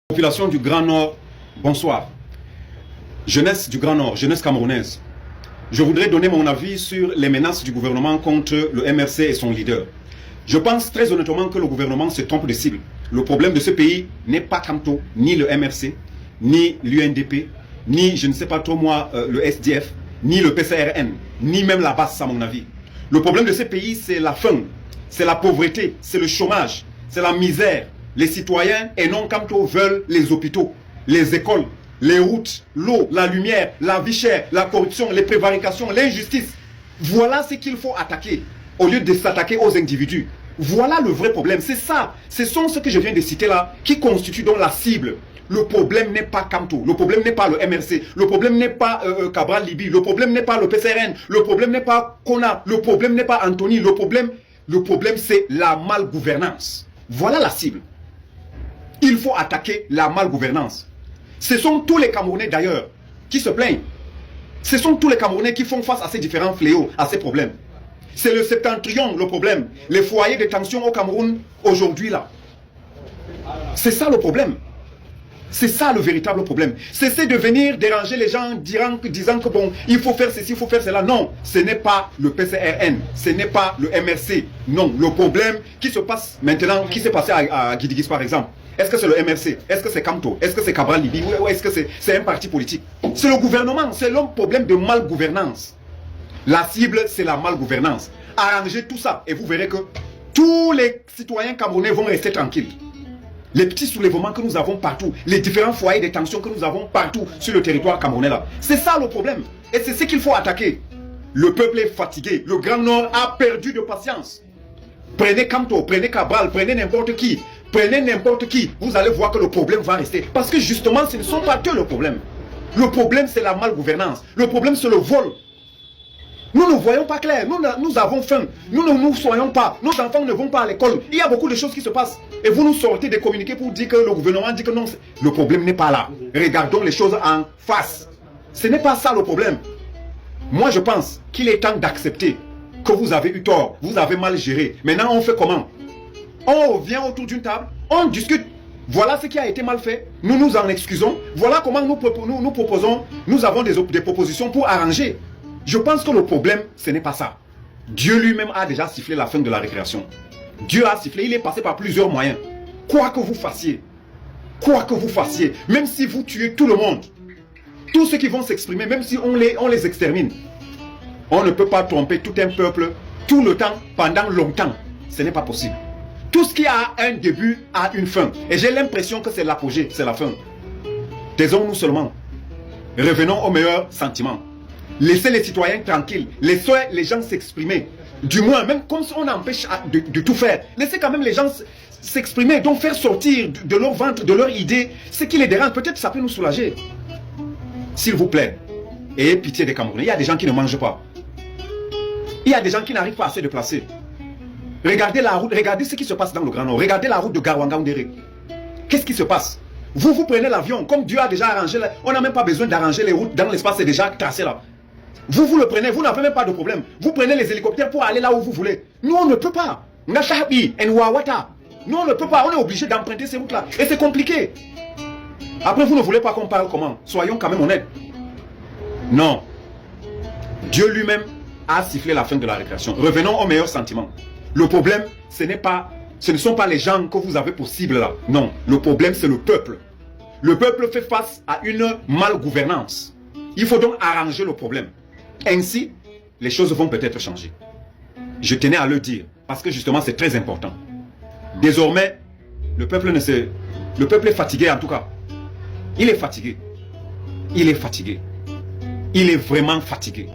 Population du Grand Nord, bonsoir. Jeunesse du Grand Nord, jeunesse camerounaise. Je voudrais donner mon avis sur les menaces du gouvernement contre le MRC et son leader. Je pense très honnêtement que le gouvernement se trompe de cible. Le problème de ce pays n'est pas Camto, ni le MRC, ni l'UNDP, ni, je ne sais pas trop moi, le SDF, ni le PCRN, ni même la BAS à mon avis. Le problème de ce pays, c'est la faim, c'est la pauvreté, c'est le chômage, c'est la misère. Les citoyens, et non Camto, veulent les hôpitaux, les écoles, les routes, l'eau, la lumière, la vie chère, la corruption, les prévarications, l'injustice. Voilà ce qu'il faut attaquer, au lieu de s'attaquer aux individus. Voilà le vrai problème, c'est ça. Ce sont ce que je viens de citer là, qui constituent donc la cible. Le problème n'est pas Camto, le problème n'est pas le MRC, le problème n'est pas Cabral Libi, le problème n'est pas le PCRN, le problème n'est pas Kona, le problème n'est pas Anthony, le problème c'est la malgouvernance. Voilà la cible. Il faut attaquer la malgouvernance. Ce sont tous les Camerounais d'ailleurs qui se plaignent. Ce sont tous les Camerounais qui font face à ces différents fléaux, à ces problèmes. C'est le septentrion le problème. Les foyers de tension au Cameroun aujourd'hui là. C'est ça le problème. C'est ça le véritable problème. Cessez de venir déranger les gens disant que bon, il faut faire ceci, il faut faire cela. Non, ce n'est pas le PCRN, ce n'est pas le MRC. Non, le problème qui se passe maintenant, qui s'est passé à Guidigis par exemple. Est-ce que c'est le MRC? Est-ce que c'est Camto? Est-ce que c'est Cabral Libi? Ou est-ce que c'est un parti politique? C'est le gouvernement, c'est le problème de malgouvernance. La cible, c'est la malgouvernance. Arrangez tout ça et vous verrez que tous les citoyens camerounais vont rester tranquilles. Les petits soulèvements que nous avons partout, les différents foyers de tension que nous avons partout sur le territoire camerounais là. C'est ça le problème. Et c'est ce qu'il faut attaquer. Le peuple est fatigué. Le Grand Nord a perdu de patience. Prenez Camto, prenez Cabral, prenez n'importe qui. Prenez n'importe qui. Vous allez voir que le problème va rester. Parce que justement, ce ne sont pas que le problème. Le problème, c'est la malgouvernance. Le problème, c'est le vol. Nous ne voyons pas clair, nous avons faim, nous ne nous soignons pas, nos enfants ne vont pas à l'école, il y a beaucoup de choses qui se passent. Et vous nous sortez des communiqués pour dire que le gouvernement dit que non, le problème n'est pas là. Regardons les choses en face. Ce n'est pas ça le problème. Moi je pense qu'il est temps d'accepter que vous avez eu tort, vous avez mal géré. Maintenant on fait comment? On revient autour d'une table, on discute. Voilà ce qui a été mal fait, nous nous en excusons. Voilà comment nous proposons, nous avons des propositions pour arranger. Je pense que le problème, ce n'est pas ça. Dieu lui-même a déjà sifflé la fin de la récréation. Dieu a sifflé, il est passé par plusieurs moyens. Quoi que vous fassiez, même si vous tuez tout le monde, tous ceux qui vont s'exprimer, même si on les extermine, on ne peut pas tromper tout un peuple, tout le temps, pendant longtemps. Ce n'est pas possible. Tout ce qui a un début a une fin. Et j'ai l'impression que c'est l'apogée, c'est la fin. Taisons-nous seulement. Revenons aux meilleurs sentiments. Laissez les citoyens tranquilles, laissez les gens s'exprimer. Du moins, même comme si on empêche de tout faire, laissez quand même les gens s'exprimer, donc faire sortir de leur ventre, de leur idée, ce qui les dérange. Peut-être ça peut nous soulager. S'il vous plaît, ayez pitié des Camerounais. Il y a des gens qui ne mangent pas. Il y a des gens qui n'arrivent pas à se déplacer. Regardez la route, regardez ce qui se passe dans le Grand Nord. Regardez la route de Garwanga-Oundéré. Qu'est-ce qui se passe? Vous prenez l'avion, comme Dieu a déjà arrangé, on n'a même pas besoin d'arranger les routes dans l'espace, c'est déjà tracé là. Vous le prenez, vous n'avez même pas de problème. Vous prenez les hélicoptères pour aller là où vous voulez. Nous, on ne peut pas. Nous, on ne peut pas. On est obligé d'emprunter ces routes-là. Et c'est compliqué. Après, vous ne voulez pas qu'on parle comment? Soyons quand même honnêtes. Non. Dieu lui-même a sifflé la fin de la récréation. Revenons aux meilleurs sentiments. Le problème, ce ne sont pas les gens que vous avez pour cible là. Non. Le problème, c'est le peuple. Le peuple fait face à une malgouvernance. Il faut donc arranger le problème. Ainsi, les choses vont peut-être changer. Je tenais à le dire, parce que justement c'est très important. Désormais, le peuple est fatigué en tout cas. Il est fatigué. Il est fatigué. Il est vraiment fatigué.